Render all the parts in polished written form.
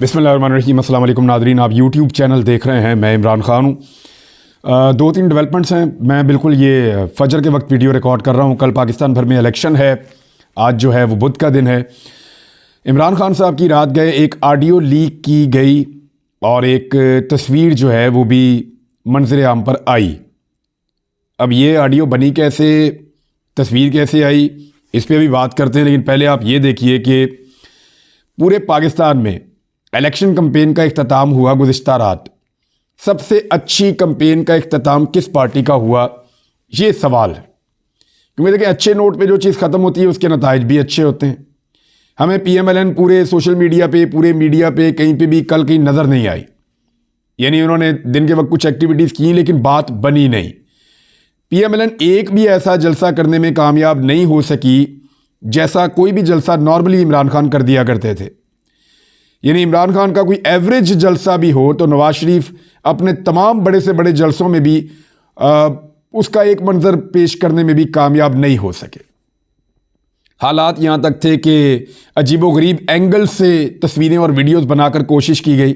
बिस्मिल्लाहिर्रहमानिर्रहीम। अस्सलाम वालेकुम नादरीन, आप यूट्यूब चैनल देख रहे हैं। मैं इमरान खान हूँ। दो तीन डेवलपमेंट्स हैं। मैं बिल्कुल ये फजर के वक्त वीडियो रिकॉर्ड कर रहा हूँ। कल पाकिस्तान भर में इलेक्शन है, आज जो है वो बुध का दिन है। इमरान खान साहब की रात गए एक ऑडियो लीक की गई और एक तस्वीर जो है वो भी मंजर आम पर आई। अब ये ऑडियो बनी कैसे, तस्वीर कैसे आई, इस पर भी बात करते हैं। लेकिन पहले आप ये देखिए कि पूरे पाकिस्तान में इलेक्शन कैंपेन का इख्तिताम हुआ गुज़िश्ता रात। सबसे अच्छी कैंपेन का इख्तिताम किस पार्टी का हुआ, ये सवाल है। क्योंकि देखिए, अच्छे नोट पे जो चीज़ ख़त्म होती है उसके नताइज भी अच्छे होते हैं। हमें PMLN पूरे सोशल मीडिया पे, पूरे मीडिया पे कहीं पे भी कल कहीं नज़र नहीं आई। यानी उन्होंने दिन के वक्त कुछ एक्टिविटीज़ की लेकिन बात बनी नहीं। PMLN एक भी ऐसा जलसा करने में कामयाब नहीं हो सकी जैसा कोई भी जलसा नॉर्मली इमरान खान कर दिया करते थे। यानी इमरान खान का कोई एवरेज जलसा भी हो तो नवाज शरीफ अपने तमाम बड़े से बड़े जलसों में भी उसका एक मंजर पेश करने में भी कामयाब नहीं हो सके। हालात यहाँ तक थे कि अजीबोगरीब एंगल से तस्वीरें और वीडियोस बनाकर कोशिश की गई।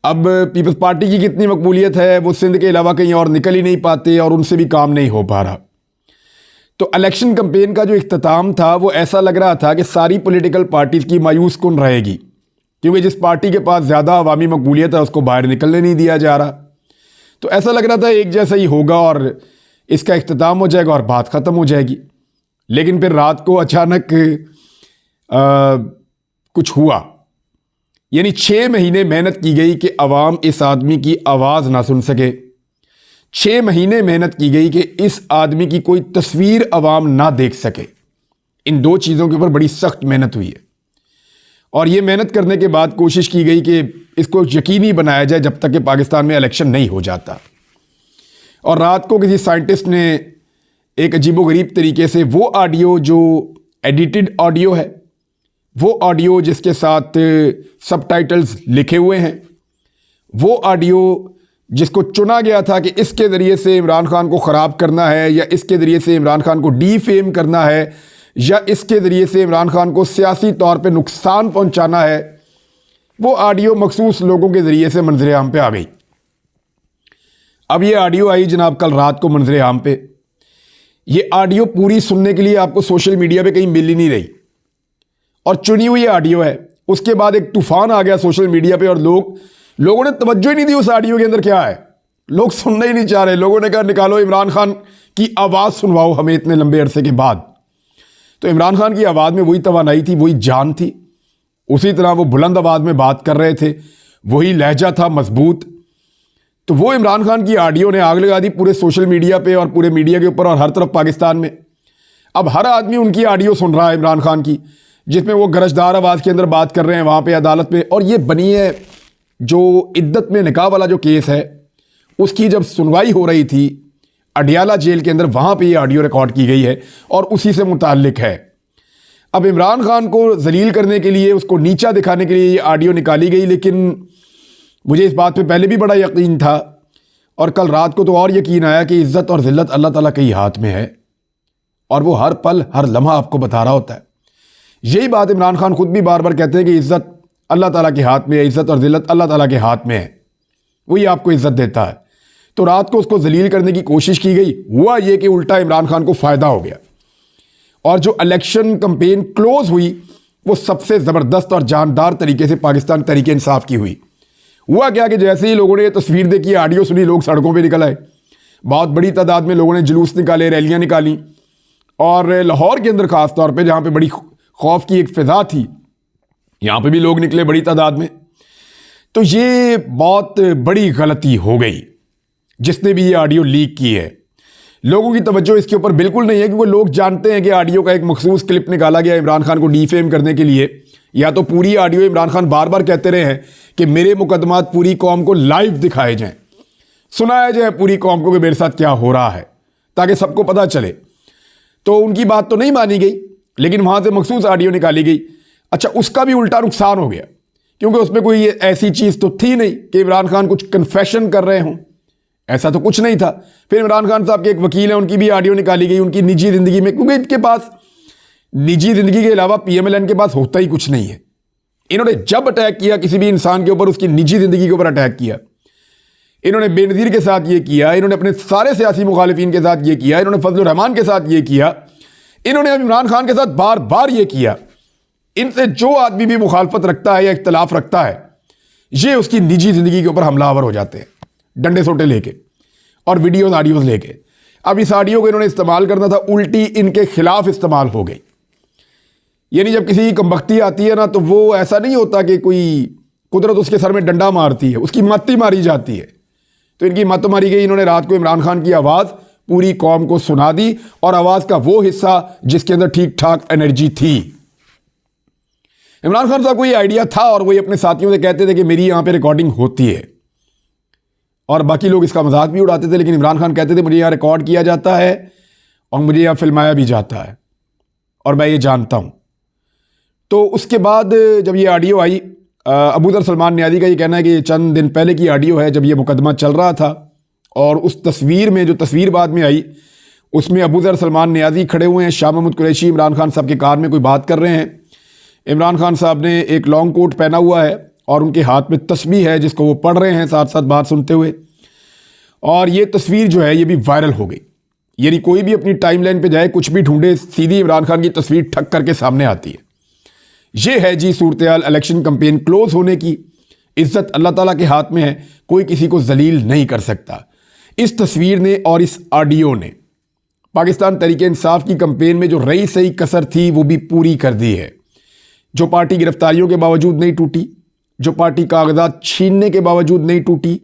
अब पीपल्स पार्टी की कितनी मकबूलियत है वो सिंध के अलावा कहीं और निकल ही नहीं पाते और उनसे भी काम नहीं हो पा रहा। तो इलेक्शन कैंपेन का जो इख्तिताम था वो ऐसा लग रहा था कि सारी पॉलिटिकल पार्टीज़ की मायूस कुन रहेगी, क्योंकि जिस पार्टी के पास ज़्यादा अवामी मकबूलियत है उसको बाहर निकलने नहीं दिया जा रहा। तो ऐसा लग रहा था एक जैसा ही होगा और इसका इख्तिताम हो जाएगा और बात ख़त्म हो जाएगी। लेकिन फिर रात को अचानक कुछ हुआ। यानी 6 महीने मेहनत की गई कि अवाम इस आदमी की आवाज़ ना सुन सके। 6 महीने मेहनत की गई कि इस आदमी की कोई तस्वीर अवाम ना देख सके। इन दो चीज़ों के ऊपर बड़ी सख्त मेहनत हुई है और ये मेहनत करने के बाद कोशिश की गई कि इसको यकीनी बनाया जाए जब तक कि पाकिस्तान में इलेक्शन नहीं हो जाता। और रात को किसी साइंटिस्ट ने एक अजीबोगरीब तरीके से वो ऑडियो जो एडिटेड ऑडियो है, वो ऑडियो जिसके साथ सबटाइटल्स लिखे हुए हैं, वो ऑडियो जिसको चुना गया था कि इसके ज़रिए से इमरान खान को ख़राब करना है या इसके ज़रिए से इमरान खान को डीफेम करना है या इसके ज़रिए से इमरान खान को सियासी तौर पे नुकसान पहुंचाना है, वो ऑडियो मखसूस लोगों के ज़रिए से मंजर आम पे आ गई। अब ये ऑडियो आई जनाब कल रात को मंजर आम पे। ये ऑडियो पूरी सुनने के लिए आपको सोशल मीडिया पे कहीं मिल ही नहीं रही और चुनी हुई ऑडियो है। उसके बाद एक तूफान आ गया सोशल मीडिया पे और लोगों ने तवज्जो ही नहीं दी उस ऑडियो के अंदर क्या है। लोग सुनना ही नहीं चाह रहे। लोगों ने कहा निकालो इमरान खान की आवाज़ सुनवाओ हमें इतने लंबे अरसे के बाद। तो इमरान खान की आवाज़ में वही तवानाई थी, वही जान थी। उसी तरह वो बुलंद आवाज़ में बात कर रहे थे, वही लहजा था मजबूत। तो वो इमरान खान की ऑडियो ने आग लगा दी पूरे सोशल मीडिया पे और पूरे मीडिया के ऊपर और हर तरफ पाकिस्तान में। अब हर आदमी उनकी ऑडियो सुन रहा है इमरान खान की, जिसमें वो गरजदार आवाज़ के अंदर बात कर रहे हैं वहाँ पर अदालत में। और ये बनी है जो इद्दत में निकाह वाला जो केस है उसकी जब सुनवाई हो रही थी अडियाला जेल के अंदर, वहाँ पे ये ऑडियो रिकॉर्ड की गई है और उसी से मुताल्लिक है। अब इमरान खान को जलील करने के लिए, उसको नीचा दिखाने के लिए ये ऑडियो निकाली गई। लेकिन मुझे इस बात पे पहले भी बड़ा यकीन था और कल रात को तो और यकीन आया कि इज़्ज़त और ज़िल्लत अल्लाह ताला के ही हाथ में है और वो हर पल हर लम्हा आपको बता रहा होता है। यही बात इमरान खान खुद भी बार बार कहते हैं कि इज़्ज़त अल्लाह ताला के हाथ में है, इज़्ज़त और ज़िल्लत अल्लाह ताला के हाथ में है, वही आपको इज़्ज़त देता है। तो रात को उसको जलील करने की कोशिश की गई। हुआ ये कि उल्टा इमरान खान को फ़ायदा हो गया और जो इलेक्शन कैंपेन क्लोज हुई वो सबसे ज़बरदस्त और जानदार तरीके से पाकिस्तान तहरीक इंसाफ की हुई। हुआ क्या कि जैसे ही लोगों ने ये तस्वीर देखी, ऑडियो सुनी, लोग सड़कों पे निकल आए। बहुत बड़ी तादाद में लोगों ने जुलूस निकाले, रैलियां निकाली और लाहौर के अंदर ख़ास तौर पर जहाँ पर बड़ी खौफ की एक फ़िज़ा थी, यहाँ पर भी लोग निकले बड़ी तादाद में। तो ये बहुत बड़ी गलती हो गई जिसने भी ये ऑडियो लीक की है। लोगों की तवज्जो इसके ऊपर बिल्कुल नहीं है क्योंकि लोग जानते हैं कि ऑडियो का एक मखसूस क्लिप निकाला गया इमरान खान को डीफेम करने के लिए। या तो पूरी ऑडियो इमरान खान बार बार कहते रहे हैं कि मेरे मुकदमात पूरी कौम को लाइव दिखाए जाएं, सुनाया जाए पूरी कौम को कि मेरे साथ क्या हो रहा है, ताकि सबको पता चले। तो उनकी बात तो नहीं मानी गई लेकिन वहाँ से मखसूस ऑडियो निकाली गई। अच्छा, उसका भी उल्टा नुकसान हो गया क्योंकि उसमें कोई ऐसी चीज़ तो थी नहीं कि इमरान खान कुछ कन्फेशन कर रहे हों, ऐसा तो कुछ नहीं था। फिर इमरान खान साहब के एक वकील हैं, उनकी भी ऑडियो निकाली गई उनकी निजी ज़िंदगी में, क्योंकि इनके पास निजी ज़िंदगी के अलावा PMLN के पास होता ही कुछ नहीं है। इन्होंने जब अटैक किया किसी भी इंसान के ऊपर, उसकी निजी जिंदगी के ऊपर अटैक किया। इन्होंने बेनज़ीर के साथ ये किया, इन्होंने अपने सारे सियासी मुखालिफिन के साथ ये किया, इन्होंने फजलुर रहमान के साथ ये किया, इन्होंने इमरान खान के साथ बार बार ये किया। इनसे जो आदमी भी मुखालफत रखता है या इख्तलाफ रखता है, ये उसकी निजी जिंदगी के ऊपर हमलावर हो जाते हैं डंडे सोटे लेके और वीडियोस ऑडियोज लेके। अब इस ऑडियो को इन्होंने इस्तेमाल करना था, उल्टी इनके खिलाफ इस्तेमाल हो गई। यानी जब किसी की कमबख्ती आती है ना, तो वो ऐसा नहीं होता कि कोई कुदरत उसके सर में डंडा मारती है, उसकी मत ही मारी जाती है। तो इनकी मत मारी गई। इन्होंने रात को इमरान खान की आवाज़ पूरी कौम को सुना दी, और आवाज़ का वो हिस्सा जिसके अंदर ठीक ठाक एनर्जी थी। इमरान खान साहब को ये आइडिया था और वो अपने साथियों से कहते थे कि मेरी यहां पे रिकॉर्डिंग होती है, और बाकी लोग इसका मजाक भी उड़ाते थे, लेकिन इमरान खान कहते थे मुझे यहां रिकॉर्ड किया जाता है और मुझे यहां फिल्माया भी जाता है और मैं ये जानता हूं। तो उसके बाद जब ये ऑडियो आई, अबूजर सलमान नियाज़ी का ये कहना है कि ये चंद दिन पहले की ऑडियो है, जब ये मुकदमा चल रहा था, और उस तस्वीर में, जो तस्वीर बाद में आई, उसमें अबूजर सलमान नियाज़ी खड़े हुए हैं, शाह महमूद कुरैशी इमरान खान साहब के कार में कोई बात कर रहे हैं। इमरान खान साहब ने एक लॉन्ग कोट पहना हुआ है और उनके हाथ में तस्बीह है जिसको वो पढ़ रहे हैं साथ साथ बात सुनते हुए। और ये तस्वीर जो है ये भी वायरल हो गई। यानी कोई भी अपनी टाइमलाइन पे जाए, कुछ भी ढूंढे, सीधी इमरान खान की तस्वीर ठक करके सामने आती है। ये है जी सूरत-ए-हाल इलेक्शन कैंपेन क्लोज होने की। इज्जत अल्लाह ताला के हाथ में है, कोई किसी को जलील नहीं कर सकता। इस तस्वीर ने और इस ऑडियो ने पाकिस्तान तहरीक इंसाफ की कैंपेन में जो रही सही कसर थी वो भी पूरी कर दी है। जो पार्टी गिरफ्तारियों के बावजूद नहीं टूटी, जो पार्टी कागजात छीनने के बावजूद नहीं टूटी,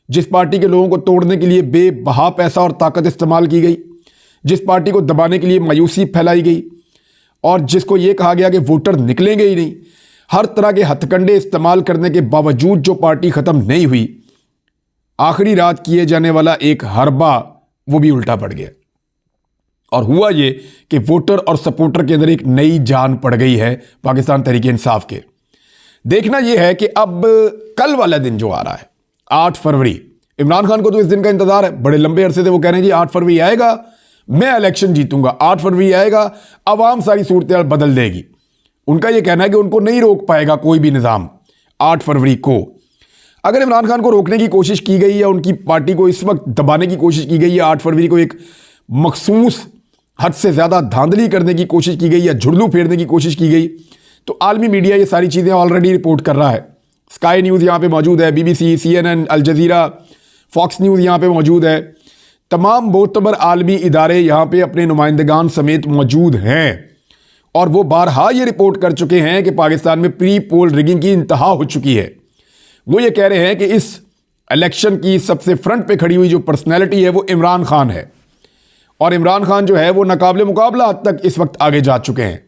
जिस पार्टी के लोगों को तोड़ने के लिए बेबहा पैसा और ताकत इस्तेमाल की गई, जिस पार्टी को दबाने के लिए मायूसी फैलाई गई, और जिसको ये कहा गया कि वोटर निकलेंगे ही नहीं, हर तरह के हथकंडे इस्तेमाल करने के बावजूद जो पार्टी ख़त्म नहीं हुई, आखिरी रात किए जाने वाला एक हरबा वो भी उल्टा पड़ गया। और हुआ ये कि वोटर और सपोर्टर के अंदर एक नई जान पड़ गई है पाकिस्तान तहरीक इंसाफ के। देखना यह है कि अब कल वाला दिन जो आ रहा है 8 फरवरी, इमरान खान को तो इस दिन का इंतजार है, बड़े लंबे अरसे से वो कह रहे हैं जी 8 फरवरी आएगा, मैं इलेक्शन जीतूंगा, 8 फरवरी आएगा, अवाम सारी सूरत बदल देगी। उनका यह कहना है कि उनको नहीं रोक पाएगा कोई भी निज़ाम 8 फरवरी को। अगर इमरान खान को रोकने की कोशिश की गई या उनकी पार्टी को इस वक्त दबाने की कोशिश की गई या 8 फरवरी को एक मखसूस हद से ज़्यादा धांधली करने की कोशिश की गई या झुर्दू फेरने की कोशिश की गई, तो आलमी मीडिया ये सारी चीज़ें ऑलरेडी रिपोर्ट कर रहा है। स्काई न्यूज़ यहाँ पे मौजूद है, BBC, CNN, Al Jazeera, Fox News यहाँ पे मौजूद है। तमाम मोतबर आलमी इदारे यहाँ पे अपने नुमाइंदगान समेत मौजूद हैं, और वो बारहा ये रिपोर्ट कर चुके हैं कि पाकिस्तान में प्री पोल रिगिंग की इंतहा हो चुकी है। वो ये कह रहे हैं कि इस इलेक्शन की सबसे फ्रंट पे खड़ी हुई जो पर्सनैलिटी है वो इमरान खान है, और इमरान खान जो है वो नाकाबिले मुकाबला हद तक इस वक्त आगे जा चुके हैं,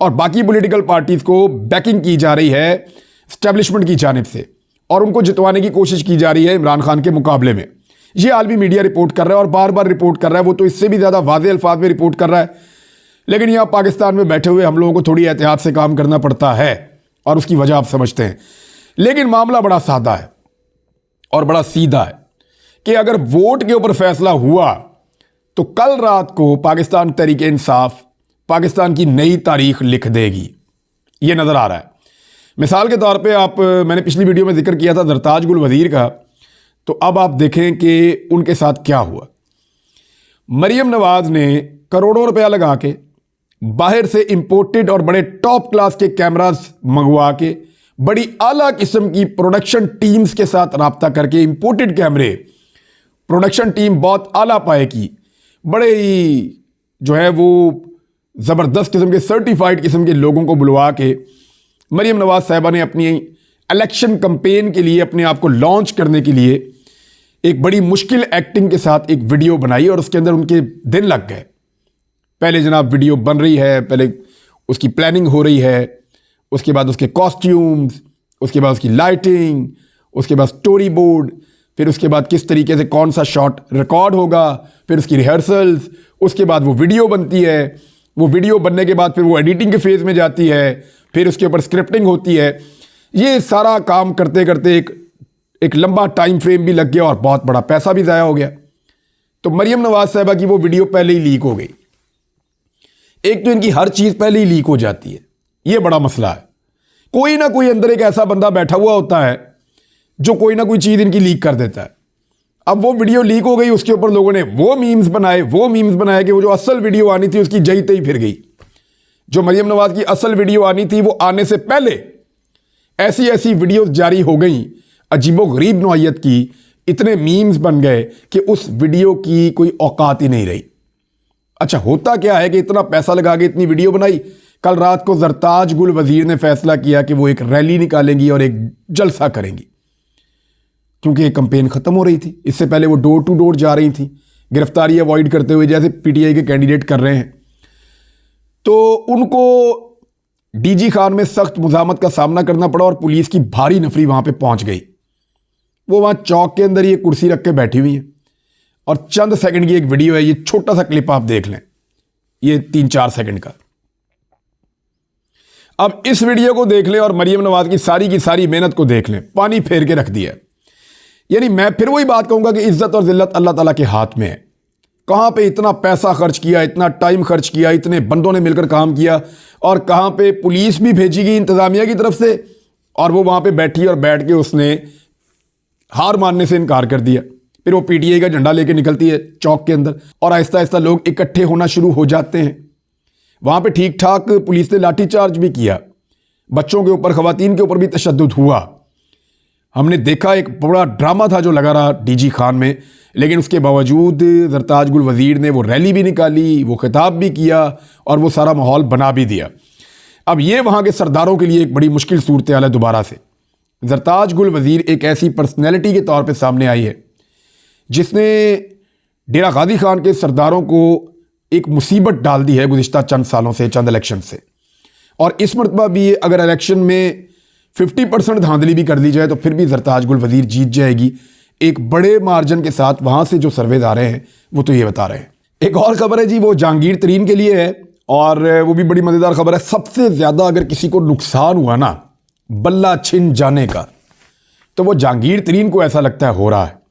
और बाकी पॉलिटिकल पार्टीज को बैकिंग की जा रही है एस्टेब्लिशमेंट की जानिब से, और उनको जितवाने की कोशिश की जा रही है इमरान खान के मुकाबले में। ये आलमी मीडिया रिपोर्ट कर रहा है और बार बार रिपोर्ट कर रहा है, वो तो इससे भी ज़्यादा वाज़ेह अल्फाज में रिपोर्ट कर रहा है। लेकिन यहाँ पाकिस्तान में बैठे हुए हम लोगों को थोड़ी एहतियात से काम करना पड़ता है, और उसकी वजह आप समझते हैं। लेकिन मामला बड़ा सादा है और बड़ा सीधा है कि अगर वोट के ऊपर फैसला हुआ तो कल रात को पाकिस्तान तहरीक इंसाफ पाकिस्तान की नई तारीख लिख देगी, ये नज़र आ रहा है। मिसाल के तौर पे आप, मैंने पिछली वीडियो में जिक्र किया था सरताज गुल वज़ीर का, तो अब आप देखें कि उनके साथ क्या हुआ। मरियम नवाज ने करोड़ों रुपया लगा के बाहर से इंपोर्टेड और बड़े टॉप क्लास के कैमरास मंगवा के बड़ी आला किस्म की प्रोडक्शन टीम्स के साथ राब्ता करके इंपोर्टेड कैमरे, प्रोडक्शन टीम बहुत आला पाए की, बड़े ही जो है वो ज़बरदस्त किस्म के सर्टिफाइड किस्म के लोगों को बुलवा के मरियम नवाज साहिबा ने अपनी इलेक्शन कैंपेन के लिए, अपने आप को लॉन्च करने के लिए एक बड़ी मुश्किल एक्टिंग के साथ एक वीडियो बनाई, और उसके अंदर उनके दिन लग गए। पहले जनाब वीडियो बन रही है, पहले उसकी प्लानिंग हो रही है, उसके बाद उसके कॉस्ट्यूम्स, उसके बाद उसकी लाइटिंग, उसके बाद स्टोरी बोर्ड, फिर उसके बाद किस तरीके से कौन सा शॉट रिकॉर्ड होगा, फिर उसकी रिहर्सल्स, उसके बाद वो वीडियो बनती है, वो वीडियो बनने के बाद फिर वो एडिटिंग के फेज़ में जाती है, फिर उसके ऊपर स्क्रिप्टिंग होती है। ये सारा काम करते करते एक लंबा टाइम फ्रेम भी लग गया और बहुत बड़ा पैसा भी ज़ाया हो गया। तो मरियम नवाज साहिबा की वो वीडियो पहले ही लीक हो गई। एक तो इनकी हर चीज़ पहले ही लीक हो जाती है, ये बड़ा मसला है कोई ना कोई अंदर एक ऐसा बंदा बैठा हुआ होता है जो कोई ना कोई चीज़ इनकी लीक कर देता है। अब वो वीडियो लीक हो गई, उसके ऊपर लोगों ने वो मीम्स बनाए कि वो जो असल वीडियो आनी थी उसकी जई तई फिर गई। जो मरियम नवाज की असल वीडियो आनी थी वो आने से पहले ऐसी ऐसी वीडियोस जारी हो गई अजीबो गरीब नौइयत की, इतने मीम्स बन गए कि उस वीडियो की कोई औकात ही नहीं रही। अच्छा, होता क्या है कि इतना पैसा लगा के इतनी वीडियो बनाई, कल रात को जरताज गुल वजीर ने फैसला किया कि वो एक रैली निकालेंगी और एक जलसा करेंगी, क्योंकि एक कंपेन खत्म हो रही थी। इससे पहले वो डोर टू डोर जा रही थी गिरफ्तारी अवॉइड करते हुए, जैसे पीटीआई के कैंडिडेट कर रहे हैं। तो उनको डीजी खान में सख्त मुजामत का सामना करना पड़ा और पुलिस की भारी नफरी वहां पे पहुंच गई। वो वहां चौक के अंदर ये कुर्सी रख के बैठी हुई है और चंद सेकंड की एक वीडियो है, ये छोटा सा क्लिप आप देख लें, ये 3-4 सेकंड का। अब इस वीडियो को देख लें और मरियम नवाज की सारी मेहनत को देख लें, पानी फेर के रख दिया। यानी मैं फिर वही बात कहूंगा कि इज्जत और जिल्लत अल्लाह ताला के हाथ में है। कहां पे इतना पैसा खर्च किया, इतना टाइम खर्च किया, इतने बंदों ने मिलकर काम किया, और कहां पे पुलिस भी भेजी गई इंतजामिया की तरफ से, और वो वहां पे बैठी और बैठ के उसने हार मानने से इनकार कर दिया। फिर वो पीटीआई का झंडा लेके निकलती है चौक के अंदर और आहिस्ता आहिस्ता लोग इकट्ठे होना शुरू हो जाते हैं। वहां पे ठीक ठाक पुलिस ने लाठीचार्ज भी किया, बच्चों के ऊपर, खवातीन के ऊपर भी तशद्दुद हुआ। हमने देखा एक बड़ा ड्रामा था जो लगा रहा डीजी खान में, लेकिन उसके बावजूद जरताज गुल वजीर ने वो रैली भी निकाली, वो खिताब भी किया और वो सारा माहौल बना भी दिया। अब ये वहाँ के सरदारों के लिए एक बड़ी मुश्किल सूरत हाल है। दोबारा से जरताज गुल वजीर एक ऐसी पर्सनैलिटी के तौर पे सामने आई है जिसने डेरा गाजी खान के सरदारों को एक मुसीबत डाल दी है गुज़िश्ता चंद सालों से, चंद इलेक्शन से। और इस मरतबा भी अगर इलेक्शन में 50% धांधली भी कर ली जाए तो फिर भी जरताज गुल वजीर जीत जाएगी एक बड़े मार्जिन के साथ। वहां से जो सर्वेज आ रहे हैं वो तो ये बता रहे हैं। एक और खबर है जी, वो जहांगीर तरीन के लिए है और वो भी बड़ी मजेदार खबर है। सबसे ज्यादा अगर किसी को नुकसान हुआ ना बल्ला छिन जाने का, तो वो जहांगीर तरीन को ऐसा लगता है हो रहा है।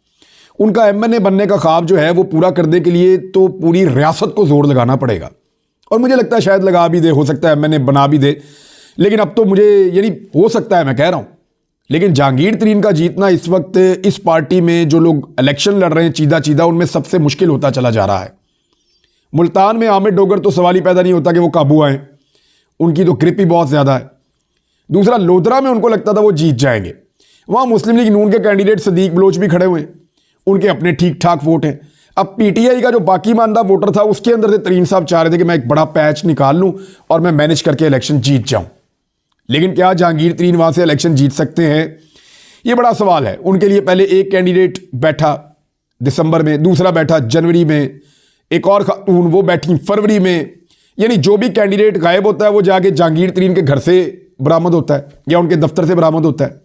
उनका एमएनए बनने का ख्वाब जो है वो पूरा करने के लिए तो पूरी रियासत को जोर लगाना पड़ेगा, और मुझे लगता है शायद लगा भी दे, हो सकता है एमएनए बना भी दे। लेकिन अब तो मुझे यानी हो सकता है, मैं कह रहा हूं, लेकिन जहांगीर तरीन का जीतना इस वक्त इस पार्टी में जो लोग इलेक्शन लड़ रहे हैं चीदा उनमें सबसे मुश्किल होता चला जा रहा है। मुल्तान में आमिर डोगर तो सवाल ही पैदा नहीं होता कि वो काबू आए, उनकी तो ग्रिप ही बहुत ज्यादा है। दूसरा, लोधरा में उनको लगता था वो जीत जाएंगे, वहां मुस्लिम लीग नून के कैंडिडेट सदीक बलोच भी खड़े हुए हैं, उनके अपने ठीक ठाक वोट हैं। अब पीटीआई का जो बाकी मानदा वोटर था उसके अंदर से तरीन साहब चाह रहे थे कि मैं एक बड़ा पैच निकाल लूं और मैं मैनेज करके इलेक्शन जीत जाऊं। लेकिन क्या जहांगीर तरीन वहां से इलेक्शन जीत सकते हैं, ये बड़ा सवाल है। उनके लिए पहले एक कैंडिडेट बैठा दिसंबर में, दूसरा बैठा जनवरी में, एक और खातून वो बैठी फरवरी में। यानी जो भी कैंडिडेट गायब होता है वो जाके जहांगीर तरीन के घर से बरामद होता है या उनके दफ्तर से बरामद होता है।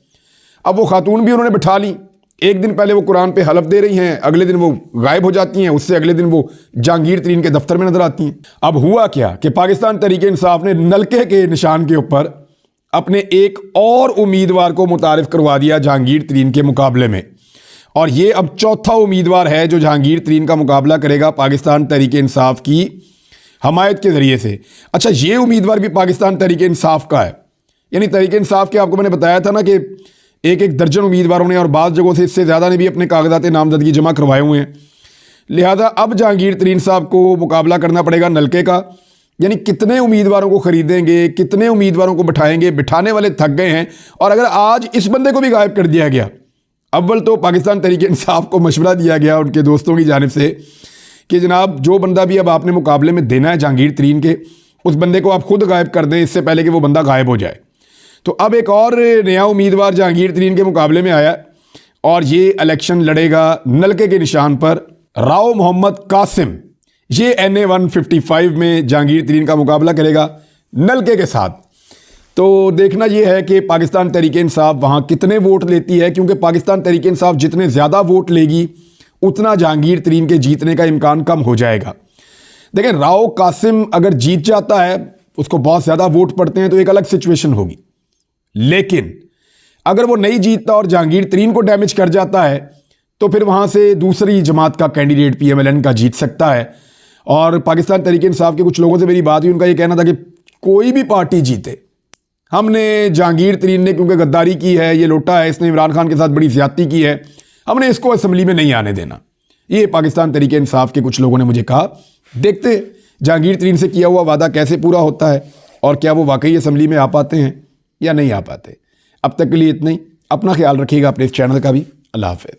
अब वो खातून भी उन्होंने बिठा ली, एक दिन पहले वो कुरान पे हलफ दे रही हैं, अगले दिन वो गायब हो जाती हैं, उससे अगले दिन वो जहांगीर तरीन के दफ्तर में नजर आती हैं। अब हुआ क्या कि पाकिस्तान तहरीक इंसाफ ने नलके के निशान के ऊपर अपने एक और उम्मीदवार को मुतारिफ करवा दिया जहांगीर तरीन के मुकाबले में, और ये अब चौथा उम्मीदवार है जो जहांगीर तरीन का मुकाबला करेगा पाकिस्तान तहरीक इंसाफ की हमायत के जरिए से। अच्छा, ये उम्मीदवार भी पाकिस्तान तहरीक इंसाफ का है, यानी तहरीक इंसाफ के, आपको मैंने बताया था ना कि एक दर्जन उम्मीदवारों ने और बाज़ जगहों से इससे ज़्यादा ने भी अपने कागजात नामजदगी जमा करवाए हुए हैं। लिहाजा अब जहांगीर तरीन साहब को मुकाबला करना पड़ेगा नलके का। यानी कितने उम्मीदवारों को खरीदेंगे, कितने उम्मीदवारों को बिठाएंगे, बिठाने वाले थक गए हैं। और अगर आज इस बंदे को भी गायब कर दिया गया, अव्वल तो पाकिस्तान तहरीक इंसाफ को मशवरा दिया गया उनके दोस्तों की जानिब से कि जनाब जो बंदा भी अब आपने मुकाबले में देना है जहांगीर तरीन के, उस बंदे को आप खुद गायब कर दें इससे पहले कि वो बंदा गायब हो जाए। तो अब एक और नया उम्मीदवार जहांगीर तरीन के मुकाबले में आया और ये इलेक्शन लड़ेगा नलके के निशान पर, राव मोहम्मद कासिम। ये NA 155 में जहांगीर तरीन का मुकाबला करेगा नलके के साथ। तो देखना यह है कि पाकिस्तान तहरीक इंसाफ वहाँ कितने वोट लेती है, क्योंकि पाकिस्तान तहरीक इंसाफ जितने ज़्यादा वोट लेगी उतना जहांगीर तरीन के जीतने का इम्कान कम हो जाएगा। देखें, राव कासिम अगर जीत जाता है, उसको बहुत ज़्यादा वोट पड़ते हैं तो एक अलग सिचुएशन होगी, लेकिन अगर वो नहीं जीतता और जहांगीर तरीन को डैमेज कर जाता है तो फिर वहाँ से दूसरी जमात का कैंडिडेट PMLN का जीत सकता है। और पाकिस्तान तहरीक इंसाफ के कुछ लोगों से मेरी बात हुई, उनका ये कहना था कि कोई भी पार्टी जीते, हमने जहांगीर तरीन ने क्योंकि गद्दारी की है, ये लोटा है, इसने इमरान खान के साथ बड़ी ज्यादती की है, हमने इसको असम्बली में नहीं आने देना। ये पाकिस्तान तरीके इंसाफ के कुछ लोगों ने मुझे कहा। देखते जहांगीर तरीन से किया हुआ वादा कैसे पूरा होता है और क्या वो वाकई असम्बली में आ पाते हैं या नहीं आ पाते। अब तक के लिए इतना ही। अपना ख्याल रखिएगा, अपने इस चैनल का भी। अल्लाह हाफ़िज़।